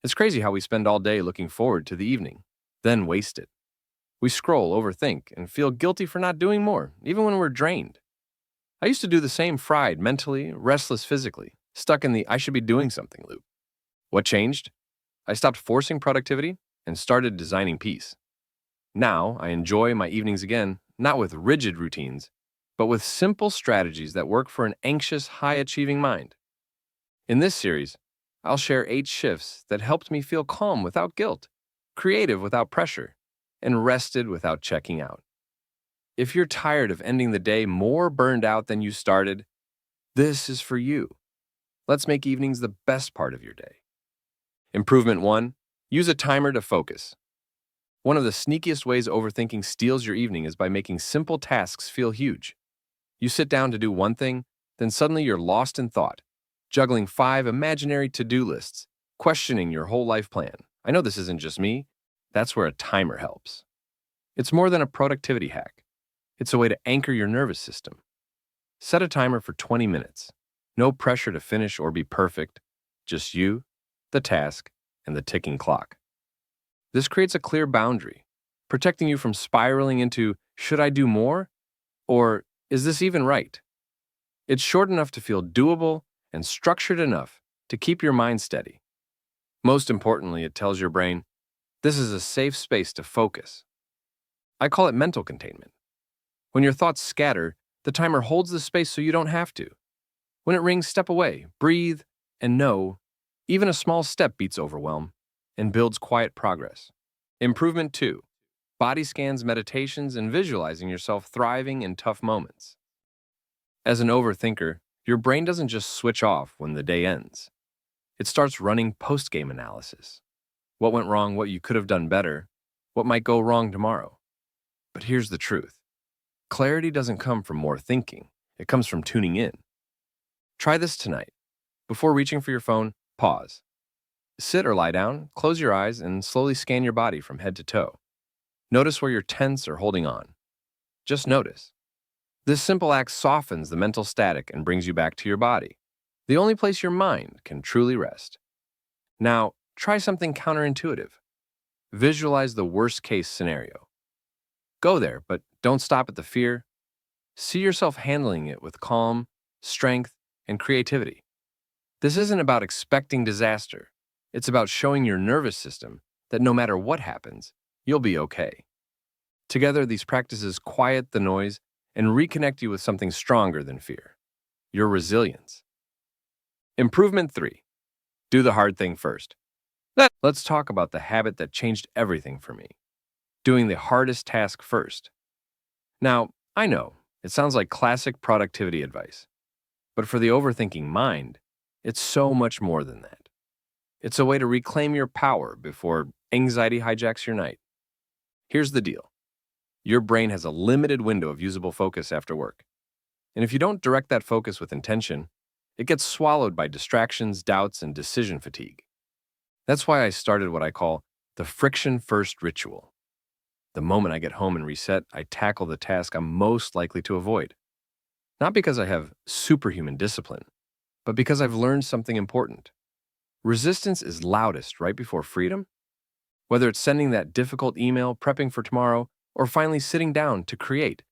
It's crazy how we spend all day looking forward to the evening, then waste it. We scroll, overthink, and feel guilty for not doing more, even when we're drained. I used to do the same fried mentally, restless physically, stuck in the I should be doing something loop. What changed? I stopped forcing productivity and started designing peace. Now, I enjoy my evenings again, not with rigid routines, but with simple strategies that work for an anxious, high achieving mind. In this series, I'll share 8 shifts that helped me feel calm without guilt, creative without pressure, and rested without checking out. If you're tired of ending the day more burned out than you started, this is for you. Let's make evenings the best part of your day. Improvement 1. Use a timer to focus. One of the sneakiest ways overthinking steals your evening is by making simple tasks feel huge. You sit down to do one thing, then suddenly you're lost in thought, juggling 5 imaginary to-do lists, questioning your whole life plan. I know this isn't just me. That's where a timer helps. It's more than a productivity hack. It's a way to anchor your nervous system. Set a timer for 20 minutes. No pressure to finish or be perfect, just you, the task, and the ticking clock. This creates a clear boundary, protecting you from spiraling into, should I do more? Or, is this even right? It's short enough to feel doable and structured enough to keep your mind steady. Most importantly, it tells your brain, this is a safe space to focus. I call it mental containment. When your thoughts scatter, the timer holds the space so you don't have to. When it rings, step away, breathe, and know, even a small step beats overwhelm and builds quiet progress. Improvement 2. Body scans, meditations, and visualizing yourself thriving in tough moments. As an overthinker, your brain doesn't just switch off when the day ends. It starts running post-game analysis. What went wrong, what you could have done better, what might go wrong tomorrow. But here's the truth. Clarity doesn't come from more thinking. It comes from tuning in. Try this tonight. Before reaching for your phone, pause. Sit or lie down, close your eyes, and slowly scan your body from head to toe. Notice where you're tense or holding on. Just notice. This simple act softens the mental static and brings you back to your body, the only place your mind can truly rest. Now, try something counterintuitive. Visualize the worst-case scenario. Go there, but don't stop at the fear. See yourself handling it with calm, strength, and creativity. This isn't about expecting disaster. It's about showing your nervous system that no matter what happens, you'll be okay. Together, these practices quiet the noise and reconnect you with something stronger than fear, your resilience. Improvement 3. Do the hard thing first. Let's talk about the habit that changed everything for me. Doing the hardest task first. Now, I know, it sounds like classic productivity advice, but for the overthinking mind, it's so much more than that. It's a way to reclaim your power before anxiety hijacks your night. Here's the deal. Your brain has a limited window of usable focus after work. And if you don't direct that focus with intention, it gets swallowed by distractions, doubts, and decision fatigue. That's why I started what I call the friction first ritual. The moment I get home and reset, I tackle the task I'm most likely to avoid. Not because I have superhuman discipline, but because I've learned something important. Resistance is loudest right before freedom. Whether it's sending that difficult email, prepping for tomorrow, or finally sitting down to create,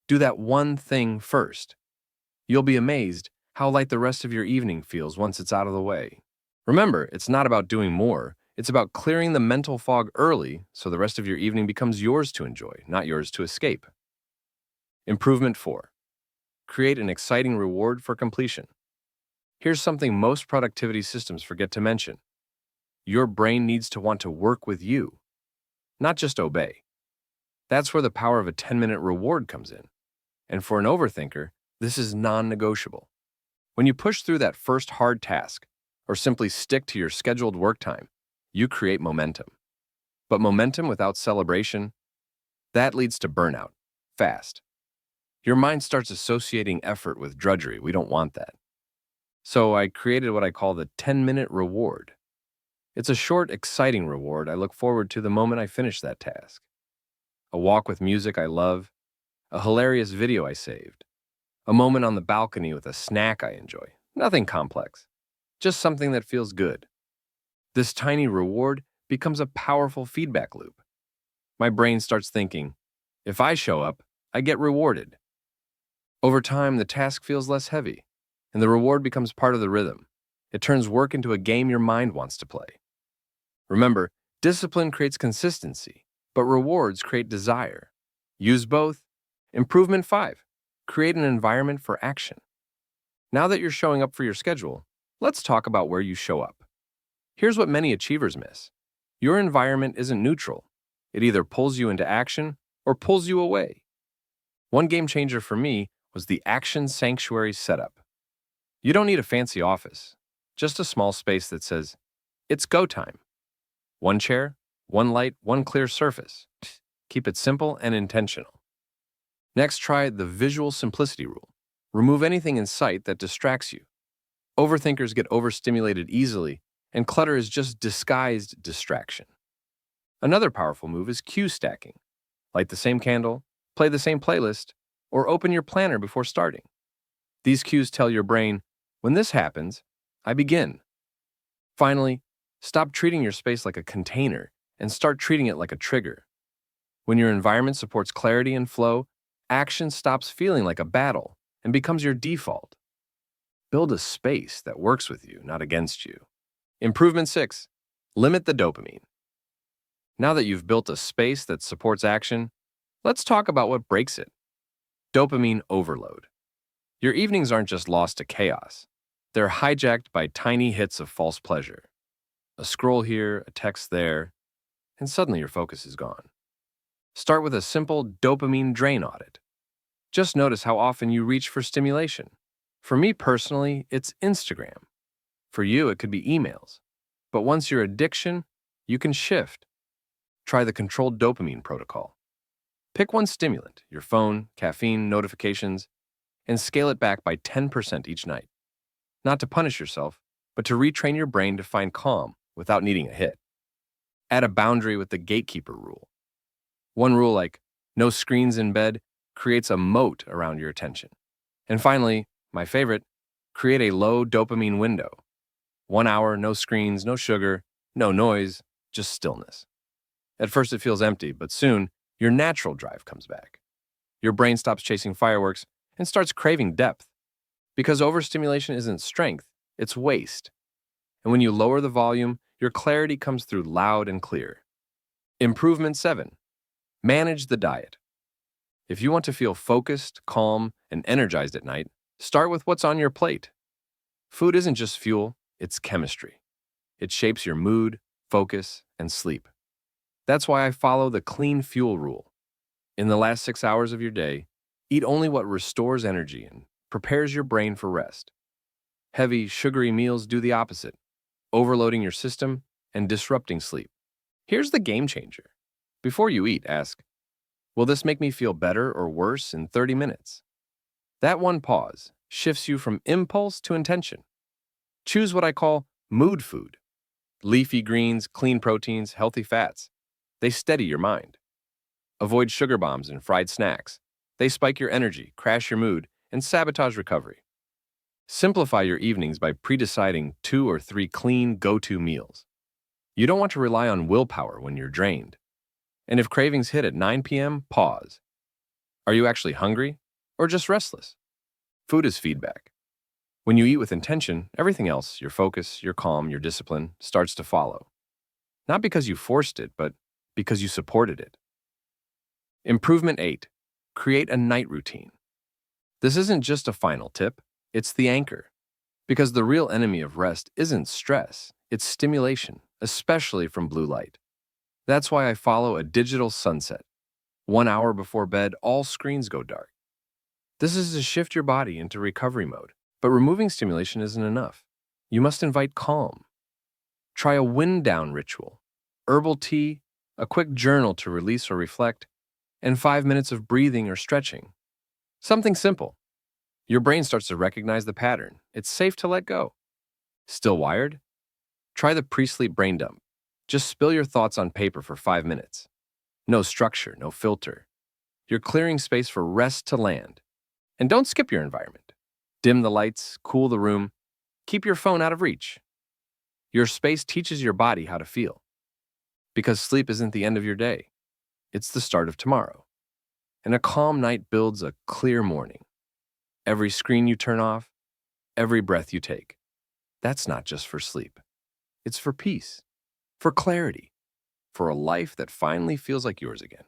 do that one thing first. You'll be amazed how light the rest of your evening feels once it's out of the way. Remember, it's not about doing more. It's about clearing the mental fog early so the rest of your evening becomes yours to enjoy, not yours to escape. Improvement 4. Create an exciting reward for completion. Here's something most productivity systems forget to mention. Your brain needs to want to work with you, not just obey. That's where the power of a 10-minute reward comes in. And for an overthinker, this is non-negotiable. When you push through that first hard task, or simply stick to your scheduled work time, you create momentum. But momentum without celebration, that leads to burnout, fast. Your mind starts associating effort with drudgery. We don't want that. So I created what I call the 10-minute reward. It's a short, exciting reward I look forward to the moment I finish that task. A walk with music I love, a hilarious video I saved, a moment on the balcony with a snack I enjoy. Nothing complex, just something that feels good. This tiny reward becomes a powerful feedback loop. My brain starts thinking, if I show up, I get rewarded. Over time, the task feels less heavy, and the reward becomes part of the rhythm. It turns work into a game your mind wants to play. Remember, discipline creates consistency, but rewards create desire. Use both. Improvement 5. Create an environment for action. Now that you're showing up for your schedule, let's talk about where you show up. Here's what many achievers miss. Your environment isn't neutral. It either pulls you into action or pulls you away. One game changer for me was the Action Sanctuary setup. You don't need a fancy office, just a small space that says, it's go time. One chair, one light, one clear surface. Keep it simple and intentional. Next, try the visual simplicity rule. Remove anything in sight that distracts you. Overthinkers get overstimulated easily, and clutter is just disguised distraction. Another powerful move is cue stacking. Light the same candle, play the same playlist, or open your planner before starting. These cues tell your brain, when this happens, I begin. Finally, stop treating your space like a container and start treating it like a trigger. When your environment supports clarity and flow, action stops feeling like a battle and becomes your default. Build a space that works with you, not against you. Improvement 6. Limit the dopamine. Now that you've built a space that supports action, let's talk about what breaks it. Dopamine overload. Your evenings aren't just lost to chaos. They're hijacked by tiny hits of false pleasure. A scroll here, a text there, and suddenly your focus is gone. Start with a simple dopamine drain audit. Just notice how often you reach for stimulation. For me personally, it's Instagram. For you, it could be emails. But once your addiction, you can shift. Try the controlled dopamine protocol. Pick one stimulant, your phone, caffeine, notifications, and scale it back by 10% each night. Not to punish yourself, but to retrain your brain to find calm without needing a hit. Add a boundary with the gatekeeper rule. One rule like no screens in bed creates a moat around your attention. And finally, my favorite, create a low dopamine window. 1 hour, no screens, no sugar, no noise, just stillness. At first it feels empty, but soon your natural drive comes back. Your brain stops chasing fireworks and starts craving depth. Because overstimulation isn't strength, it's waste. And when you lower the volume, your clarity comes through loud and clear. Improvement 7. Manage the diet. If you want to feel focused, calm, and energized at night, start with what's on your plate. Food isn't just fuel, it's chemistry. It shapes your mood, focus, and sleep. That's why I follow the clean fuel rule. In the last 6 hours of your day, eat only what restores energy and prepares your brain for rest. Heavy, sugary meals do the opposite, overloading your system and disrupting sleep. Here's the game changer. Before you eat, ask, will this make me feel better or worse in 30 minutes? That one pause shifts you from impulse to intention. Choose what I call mood food. Leafy greens, clean proteins, healthy fats. They steady your mind. Avoid sugar bombs and fried snacks. They spike your energy, crash your mood, and sabotage recovery. Simplify your evenings by pre-deciding 2 or 3 clean, go-to meals. You don't want to rely on willpower when you're drained. And if cravings hit at 9 p.m., pause. Are you actually hungry or just restless? Food is feedback. When you eat with intention, everything else, your focus, your calm, your discipline, starts to follow. Not because you forced it, but because you supported it. Improvement 8. Create a night routine. This isn't just a final tip, it's the anchor. Because the real enemy of rest isn't stress, it's stimulation, especially from blue light. That's why I follow a digital sunset. 1 hour before bed, all screens go dark. This is to shift your body into recovery mode, but removing stimulation isn't enough. You must invite calm. Try a wind down ritual, herbal tea, a quick journal to release or reflect, and 5 minutes of breathing or stretching. Something simple. Your brain starts to recognize the pattern. It's safe to let go. Still wired? Try the pre-sleep brain dump. Just spill your thoughts on paper for 5 minutes. No structure, no filter. You're clearing space for rest to land. And don't skip your environment. Dim the lights, cool the room, keep your phone out of reach. Your space teaches your body how to feel. Because sleep isn't the end of your day, it's the start of tomorrow. And a calm night builds a clear morning. Every screen you turn off, every breath you take. That's not just for sleep. It's for peace, for clarity, for a life that finally feels like yours again.